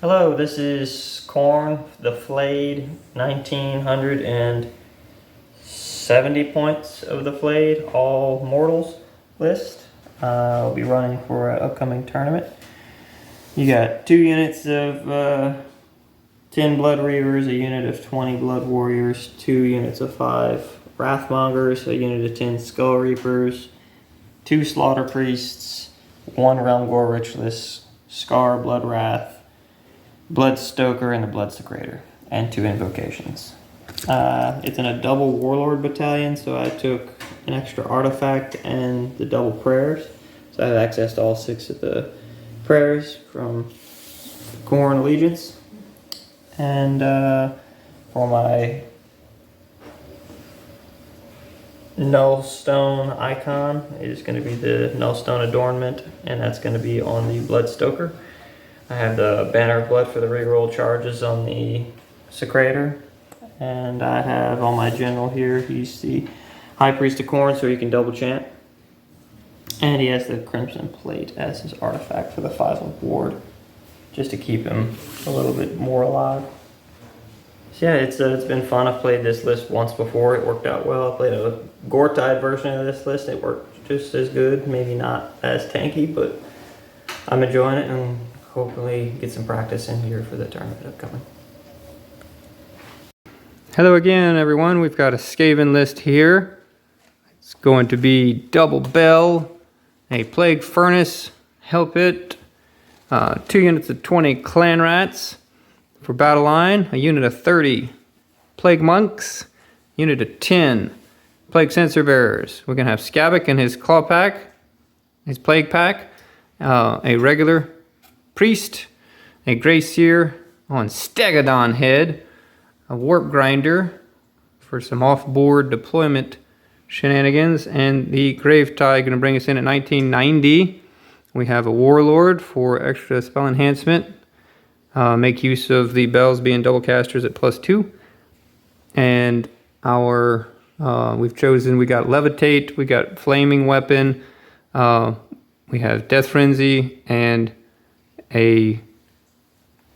Hello, this is Khorne, the Flayed 1970 points of the Flayed, all mortals list. I'll be running for an upcoming tournament. You got 2 units of 10 Bloodreavers, a unit of 20 Blood Warriors, 2 units of 5 Wrathmongers, a unit of 10 Skull Reapers, 2 Slaughterpriests, 1 Realmgore Ritualist, Skarr Bloodwrath, Bloodstoker, and the Bloodsecrator, and 2 invocations. It's in a double Warlord battalion, so I took an extra artifact and the double prayers. So I have access to all 6 of the prayers from Khorne Allegiance. And for my Nullstone icon, it is going to be the Nullstone Adornment, and that's going to be on the Bloodstoker. I have the Banner of Blood for the reroll charges on the Secrator, and I have on my general here, he's the High Priest of Khorne, so he can double chant. And he has the Crimson Plate as his artifact for the 5 ward, just to keep him a little bit more alive. So yeah, it's been fun. I've played this list once before. It worked out well. I played a Gore-Tide version of this list. It worked just as good, maybe not as tanky, but I'm enjoying it and hopefully get some practice in here for the tournament upcoming. Hello again, everyone. We've got a Skaven list here. It's going to be double bell, a plague furnace, help it, 2 units of 20 clan rats for BATTLELINE, a unit of 30 plague monks, unit of 10 plague censer bearers. We're gonna have Skabbik and his claw pack, his plague pack, a regular priest, a Grey Seer on Stegadon head, a warp grinder for some off-board deployment shenanigans, and the Grave Tide going to bring us in at 1990. We have a Warlord for extra spell enhancement. Make use of the bells being double casters at +2. And our we got Levitate, we got Flaming Weapon, we have Death Frenzy, and a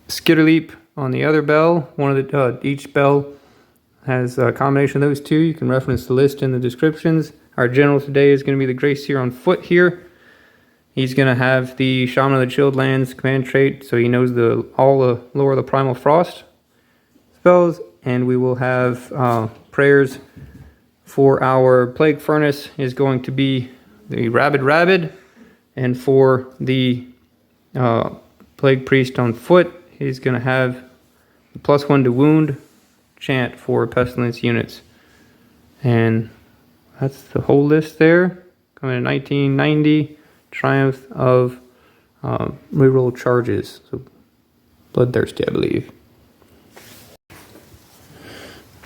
Skitter Leap on the other bell. One of the each bell has a combination of those 2. You can reference the list in the descriptions. Our general today is going to be the Grey Seer on foot here. He's going to have the Shaman of the Chilled Lands command trait, so he knows all the Lore of the Primal Frost spells. And we will have prayers for our Plague Furnace is going to be the Rabid, and for the Plague Priest on foot, he's going to have the +1 to wound chant for Pestilence units. And that's the whole list there. Coming in 1990, Triumph of reroll charges. So Bloodthirsty, I believe.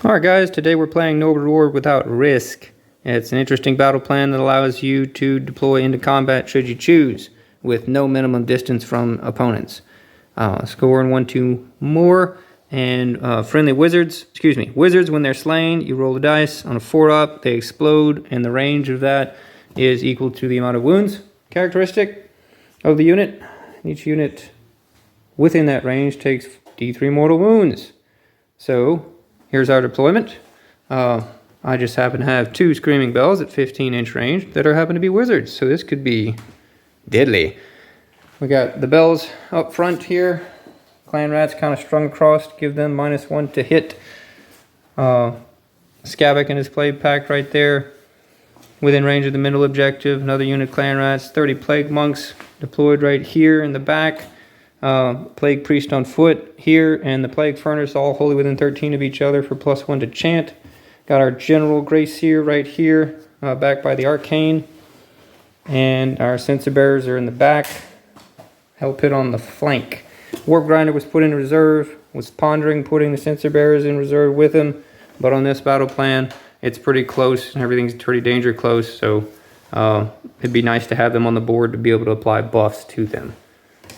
Alright guys, today we're playing No Reward Without Risk. It's an interesting battle plan that allows you to deploy into combat should you choose, with no minimum distance from opponents. Score in 1-2 more, and friendly wizards, wizards when they're slain, you roll the dice. On a 4-up, they explode, and the range of that is equal to the amount of wounds characteristic of the unit. Each unit within that range takes D3 mortal wounds. So here's our deployment. I just happen to have 2 Screaming Bells at 15-inch range that happen to be wizards, so this could be deadly. We got the bells up front here. Clan rats kind of strung across to give them -1 to hit. Skabbik and his plague pack right there within range of the middle objective. Another unit clan rats. 30 plague monks deployed right here in the back. Plague priest on foot here, and the plague furnace all wholly within 13 of each other for +1 to chant. Got our general Grey Seer right here, back by the arcane, and our censer bearers are in the back. Help hit on the flank. Warp Grinder was put in reserve, was pondering putting the censer bearers in reserve with him, but on this battle plan, it's pretty close, and everything's pretty danger close, so it'd be nice to have them on the board to be able to apply buffs to them.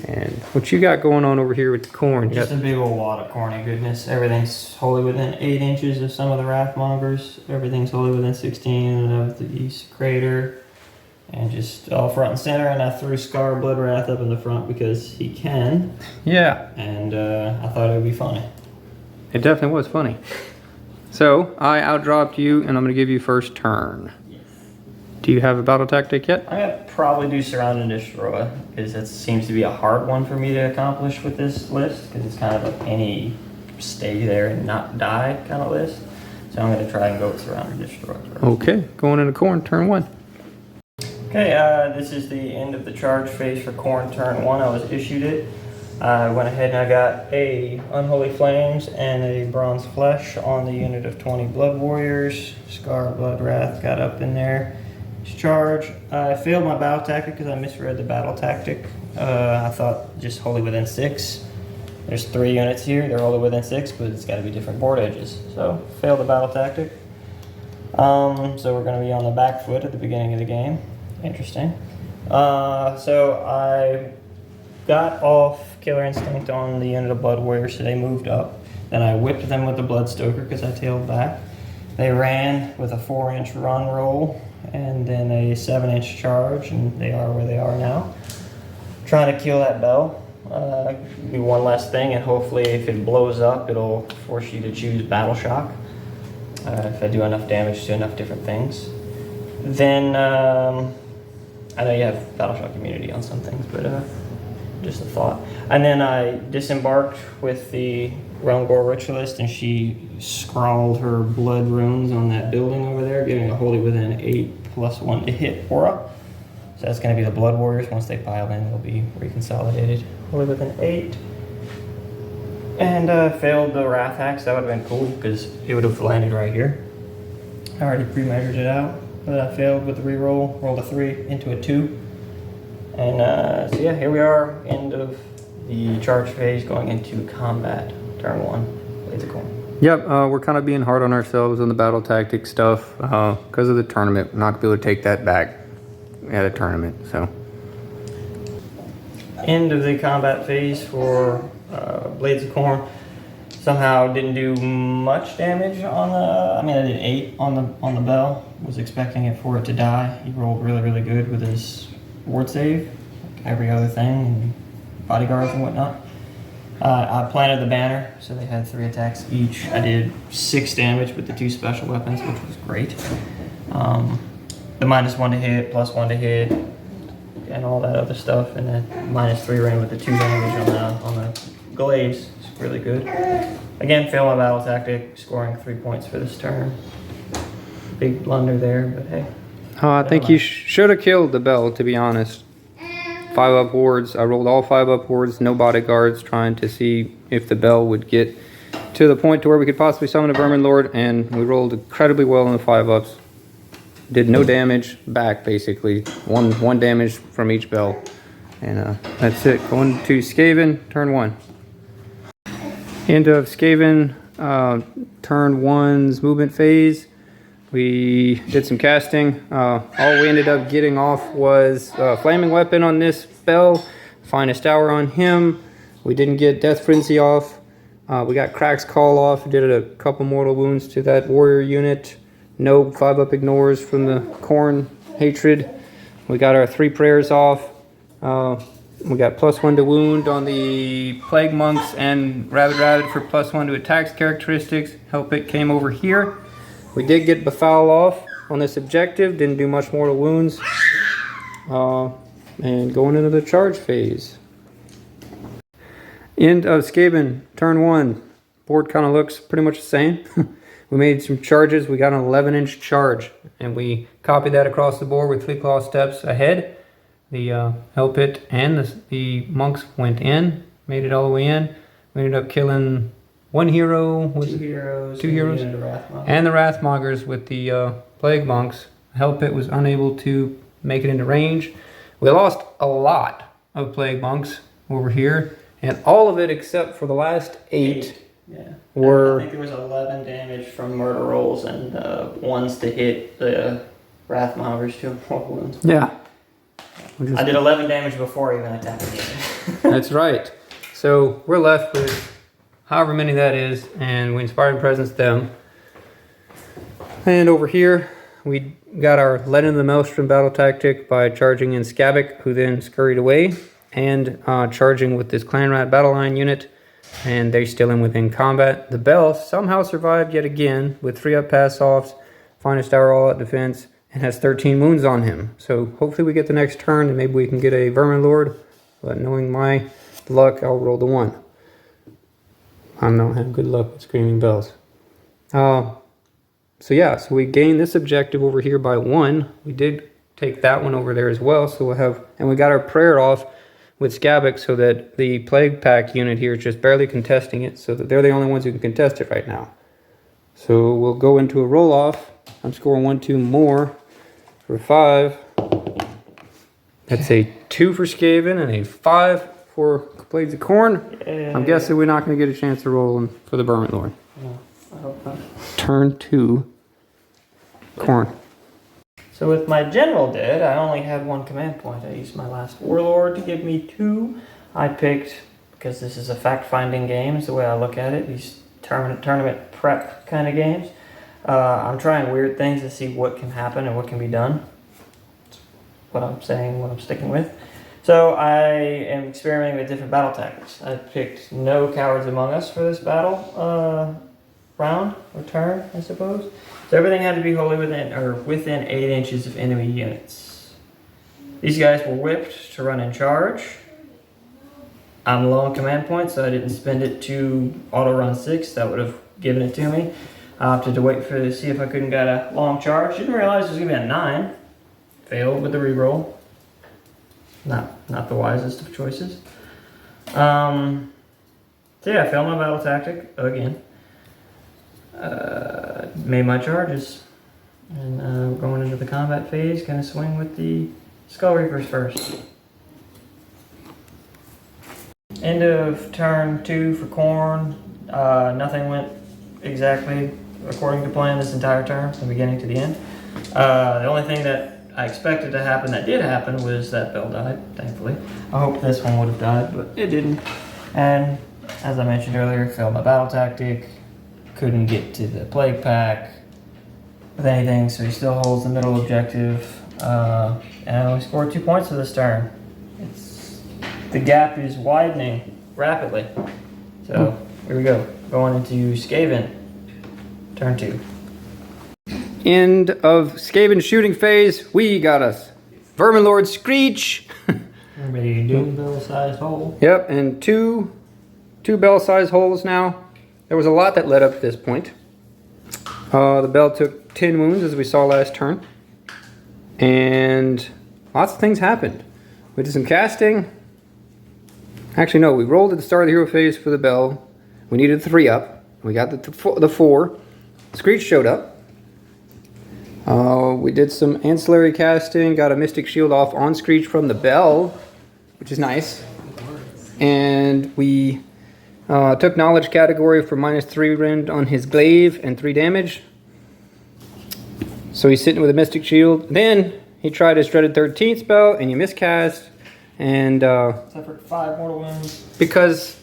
And what you got going on over here with the Khorne? Just a big old wad of corny goodness. Everything's wholly within 8 inches of some of the Wrathmongers. Everything's wholly within 16 of the Secrator. And and just all front and center. And I threw Skarr Bloodwrath up in the front because he can. Yeah. And I thought it would be funny. It definitely was funny. So I outdropped you, and I'm going to give you first turn. Yes. Do you have a battle tactic yet? I'm gonna probably do Surround and Destroy because that seems to be a hard one for me to accomplish with this list because it's kind of a any stay there and not die kind of list. So I'm going to try and go with Surround and Destroy first. Okay, going into Khorne, turn 1. Okay, this is the end of the charge phase for Khorne turn 1. I was issued it. I went ahead and I got a Unholy Flames and a Bronze Flesh on the unit of 20 Blood Warriors. Skarr Bloodwrath got up in there to charge. I failed my battle tactic because I misread the battle tactic. I thought just Holy Within 6. There's 3 units here, they're Holy Within 6, but it's got to be different board edges. So, failed the battle tactic. So we're going to be on the back foot at the beginning of the game. Interesting. So I got off Killer Instinct on the unit of Blood Warriors, so they moved up. Then I whipped them with the Bloodstoker because I tailed back. They ran with a 4-inch run roll and then a 7-inch charge, and they are where they are now. Trying to kill that bell. Do one last thing, and hopefully if it blows up, it'll force you to choose Battle Shock. If I do enough damage to enough different things. Then, I know you have Battle Shock immunity on some things, but just a thought. And then I disembarked with the Realmgore Ritualist, and she scrawled her blood runes on that building over there, giving a Holy Within 8+1 to hit aura. So that's going to be the Blood Warriors. Once they pile in, they'll be reconsolidated. Holy Within 8. And failed the Wrath Axe. That would have been cool because it would have landed right here. I already pre-measured it out. But I failed with the reroll. Rolled a 3 into a 2. And so yeah, here we are. End of the charge phase going into combat. Turn 1. Blades of Khorne. Yep, we're kind of being hard on ourselves on the battle tactic stuff because of the tournament. We're not going to be able to take that back at a tournament, so. End of the combat phase for Blades of Khorne. Somehow didn't do much damage on the. I mean, I did 8 on the bell. Was expecting it for it to die. He rolled really good with his ward save, like every other thing, and bodyguards and whatnot. I planted the banner, so they had 3 attacks each. I did 6 damage with the 2 special weapons, which was great. The -1 to hit, +1 to hit, and all that other stuff, and then -3 ran with the 2 damage on the glaives. It's really good. Again, fail my battle tactic, scoring 3 points for this turn. Big blunder there, but hey. I think you should have killed the bell, to be honest. 5 up wards. I rolled all 5 up wards, no bodyguards, trying to see if the bell would get to the point to where we could possibly summon a Vermin Lord, and we rolled incredibly well on the 5 ups. Did no damage back, basically. One damage from each bell. And that's it. Going to Skaven, turn 1. End of Skaven, turn 1's movement phase. We did some casting. All we ended up getting off was Flaming Weapon on this bell, Finest Hour on him. We didn't get Death Frenzy off. We got Crack's Call off. Did a couple mortal wounds to that warrior unit. No 5-up ignores from the Khorne hatred. We got our 3 prayers off. We got +1 to wound on the Plague Monks and Rabid for +1 to attacks characteristics. Help It came over here. We did get Befoul off on this objective. Didn't do much mortal wounds. And going into the charge phase. End of Skaven, turn 1. Board kind of looks pretty much the same. We made some charges. We got an 11-inch charge, and we copied that across the board with 3 claw steps ahead. The Help It and the monks went in, made it all the way in. We ended up killing 1 hero, 2 heroes, and the Wrathmongers with the Plague Monks. Help It was unable to make it into range. We lost a lot of Plague Monks over here, and all of it except for the last 8. Yeah. Were, I think there was 11 damage from murder rolls and ones to hit the Wrathmongers, 2 mortal wounds. Yeah. I did 11 damage before even attacking you. That's right. So we're left with however many that is, and we Inspired Presence them. And over here, we got our Lead in the Maelstrom battle tactic by charging in Skabbik, who then scurried away, and charging with this Clan Rat battle line unit, and they're still in within combat. The Bell somehow survived yet again with 3-up pass-offs, Finest Hour all-out defense, and has 13 wounds on him. So hopefully we get the next turn, and maybe we can get a Vermin Lord, but knowing my luck, I'll roll the 1. I don't have good luck with Screaming Bells. So yeah, so we gained this objective over here by 1. We did take that one over there as well, so we'll have, and we got our prayer off with Skabbik so that the Plague Pack unit here is just barely contesting it, so that they're the only ones who can contest it right now. So we'll go into a roll-off. I'm scoring 1, 2 more for 5. That's a 2 for Skaven and a 5 for Blades of Khorne. Yeah. I'm guessing we're not going to get a chance to roll for the Vermin Lord. No, I hope not. Turn 2, Khorne. So with my general dead, I only had 1 command point. I used my last warlord to give me 2. I picked, because this is a fact-finding game, is the way I look at it, these tournament prep kind of games. I'm trying weird things to see what can happen and what can be done. That's what I'm saying, what I'm sticking with. So I am experimenting with different battle tactics. I picked no Cowards Among Us for this battle round, or turn, I suppose. So everything had to be wholly within 8 inches of enemy units. These guys were whipped to run in charge. I'm low on command points, so I didn't spend it to auto run 6. That would have given it to me. I opted to wait to see if I couldn't get a long charge. Didn't realize it was gonna be a 9. Failed with the reroll. Not the wisest of choices. So yeah, I failed my battle tactic again. Made my charges, and going into the combat phase, gonna swing with the Skull Reapers first. End of turn 2 for Khorne. Nothing went exactly according to plan this entire turn, from beginning to the end. The only thing that I expected to happen that did happen was that Bell died, thankfully. I hope this one would have died, but it didn't. And as I mentioned earlier, failed my battle tactic. Couldn't get to the Plague Pack with anything, so he still holds the middle objective. And I only scored 2 points for this turn. The gap is widening rapidly. So here we go. Going into Skaven. Turn 2. End of Skaven shooting phase. We got us Vermin Lord Screech. Everybody doing bell-sized hole. Yep, and two bell-sized holes now. There was a lot that led up to this point. The bell took 10 wounds, as we saw last turn. And lots of things happened. We did some casting. Actually, no, we rolled at the start of the hero phase for the bell. We needed 3 up. We got the 4. Screech showed up. We did some ancillary casting. Got a Mystic Shield off on Screech from the bell, which is nice. And we took Knowledge category for -3 rend on his glaive and 3 damage. So he's sitting with a Mystic Shield. Then he tried his Dreaded 13th spell, and you miscast. And suffered 5 mortal wounds. Because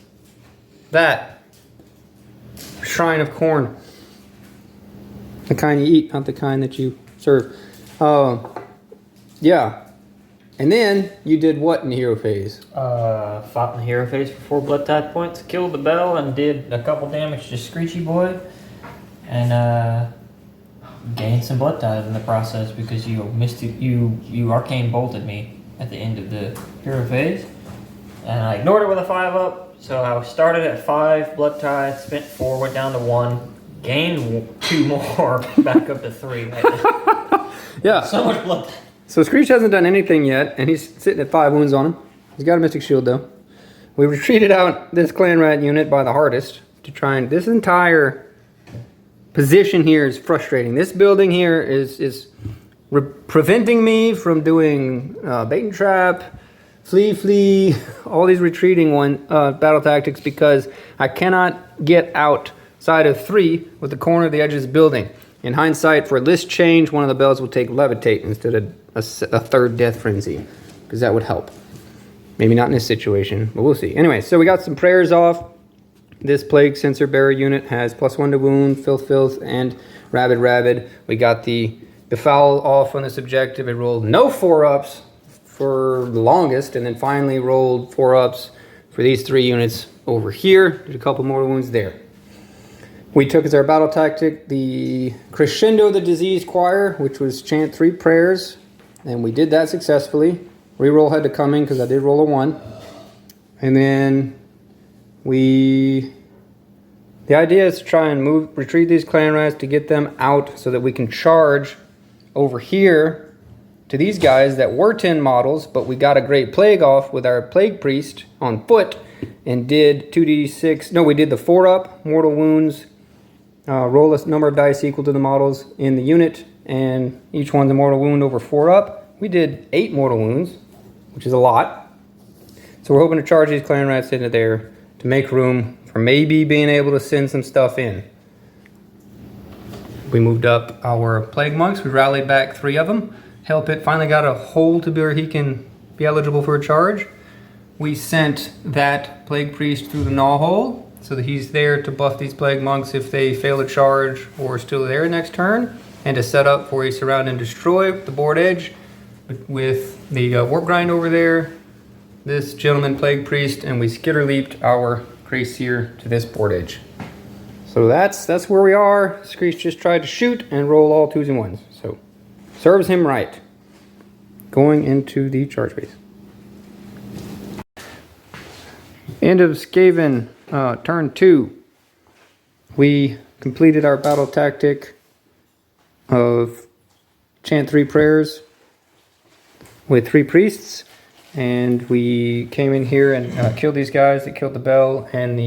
that Shrine of Khorne, the kind you eat, not the kind that you serve. Yeah. And then you did what in the hero phase? Fought in the hero phase for 4 blood type points, killed the bell, and did a couple damage to Screechy Boy, and gained some blood ties in the process because you missed it. You arcane bolted me at the end of the hero phase, and I ignored it with a 5 up. So I started at 5 blood ties, spent 4, went down to 1, gained 2 more, back up to 3. Yeah. So much blood. So Screech hasn't done anything yet, and he's sitting at 5 wounds on him. He's got a Mystic Shield though. We retreated out this Clan Rat unit by the hardest to try and... This entire position here is frustrating. This building here is preventing me from doing bait and trap, flee, all these retreating battle tactics because I cannot get outside of 3 with the corner of the edge of this building. In hindsight, for a list change, one of the bells will take Levitate instead of a 3rd Death Frenzy, because that would help. Maybe not in this situation, but we'll see. Anyway, so we got some prayers off. This Plague Sensor Bearer unit has +1 to wound, Filth, and Rabid. We got the befoul off on this objective. It rolled no 4-ups for the longest, and then finally rolled 4-ups for these 3 units over here. Did a couple mortal wounds there. We took as our battle tactic the Crescendo of the Diseased Choir, which was chant 3 prayers, and we did that successfully. Reroll had to come in because I did roll a 1. And then the idea is to try and retreat these clan rats to get them out so that we can charge over here to these guys that were 10 models, but we got a great plague off with our plague priest on foot and did 2d6. No, we did the 4-up mortal wounds. Roll a number of dice equal to the models in the unit, and each one's a mortal wound over 4-up. We did 8 mortal wounds, which is a lot. So we're hoping to charge these clan rats into there to make room for maybe being able to send some stuff in. We moved up our plague monks. We rallied back 3 of them. Help It finally got a hole to where he can be eligible for a charge. We sent that plague priest through the gnaw hole so that he's there to buff these plague monks if they fail to charge or are still there next turn, and to set up for a surround and destroy the board edge with the warp grind over there, this gentleman plague priest, and we skitter leaped our Greyseer to this board edge. So that's where we are. Screech just tried to shoot and roll all 2s and 1s. So serves him right. Going into the charge phase. End of Skaven, turn 2. We completed our battle tactic of chant 3 prayers with 3 priests, and we came in here and killed these guys that killed the bell and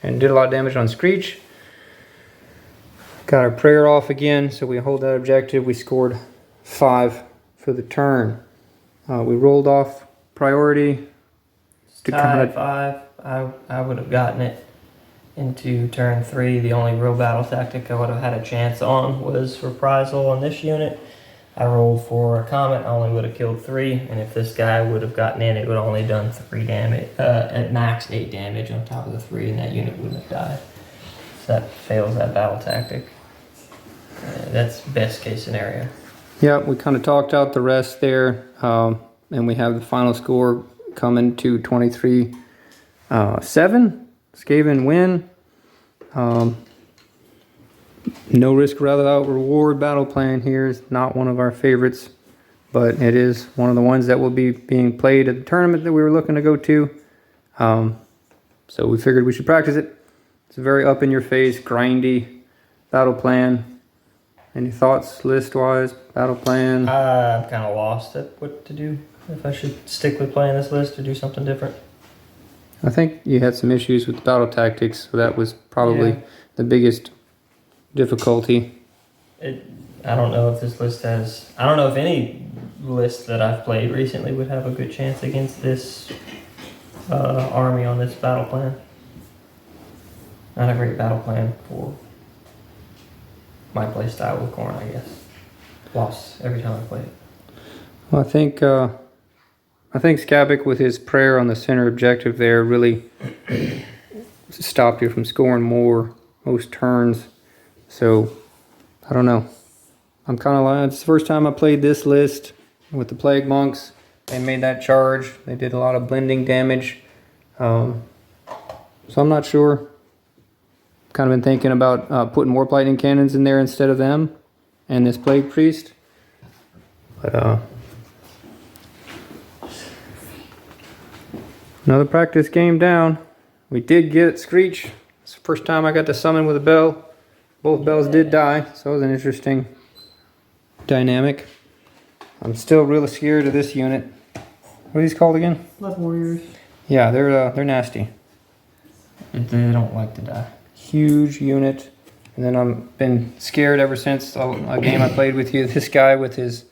did a lot of damage on Screech. Got our prayer off again, so we hold that objective. We scored 5 for the turn. We rolled off priority. Tied 5. I would have gotten it into turn 3. The only real battle tactic I would have had a chance on was reprisal on this unit. I rolled for a comet. I only would have killed 3, and if this guy would have gotten in, it would have only done 3 damage. At max 8 damage on top of the 3, and that unit wouldn't have died. So that fails that battle tactic. That's best case scenario. Yeah, we kind of talked out the rest there, and we have the final score coming to 23-7. Skaven win. No risk without reward battle plan here is not one of our favorites, but it is one of the ones that will be being played at the tournament that we were looking to go to. So we figured we should practice it. It's a very up in your face, grindy battle plan. Any thoughts list-wise, battle plan? I'm kind of lost at what to do. If I should stick with playing this list or do something different. I think you had some issues with the battle tactics, so that was probably the biggest difficulty. I don't know if this list has... I don't know if any list that I've played recently would have a good chance against this army on this battle plan. Not a great battle plan for my play style with Khorne, I guess. Lost every time I play it. Well, I think Skabic with his prayer on the center objective there really stopped you from scoring more most turns. So, I don't know. I'm kind of lying. It's the first time I played this list with the Plague Monks. They made that charge. They did a lot of blending damage. So I'm not sure. Kind of been thinking about putting Warp Lightning Cannons in there instead of them and this Plague Priest. But another practice game down. We did get Screech. It's the first time I got to summon with a bell. Both bells did die, so it was an interesting dynamic. I'm still really scared of this unit. What are these called again? Blood Warriors. Yeah, they're nasty. They don't like to die. Huge unit. And then I've been scared ever since a game I played with you. This guy with his,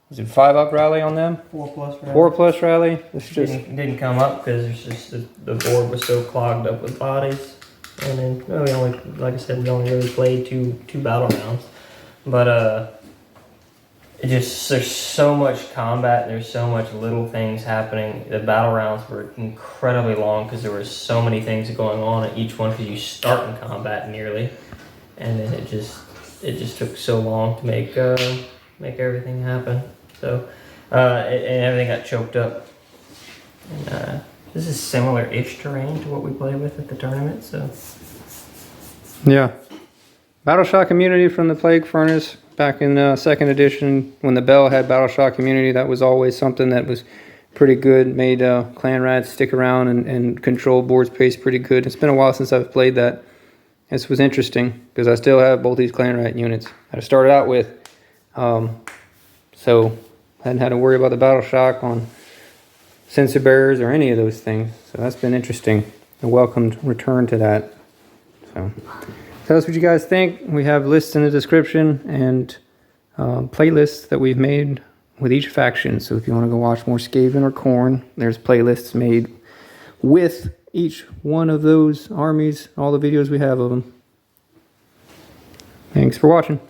was it 5-up rally on them? 4+ rally. 4+ rally. It's just didn't come up because it's just the board was so clogged up with bodies. And then we only, like I said, we only really played two battle rounds. But there's so much combat. There's so much little things happening. The battle rounds were incredibly long because there were so many things going on at each one because you start in combat nearly, and then it just it just took so long to make everything happen. So and everything got choked up. And this is similar-ish terrain to what we play with at the tournament. So Yeah. Battleshock Immunity from the Plague Furnace back in 2nd edition when the Bell had Battleshock Immunity. That was always something that was pretty good. Made clan rats stick around and control board space pretty good. It's been a while since I've played that. This was interesting because I still have both these clan rat units that I started out with. So I hadn't had to worry about the Battleshock on Sensor Bearers or any of those things. So that's been interesting. A welcomed return to that. So tell us what you guys think. We have lists in the description and playlists that we've made with each faction. So if you want to go watch more Skaven or Khorne, there's playlists made with each one of those armies, all the videos we have of them. Thanks for watching.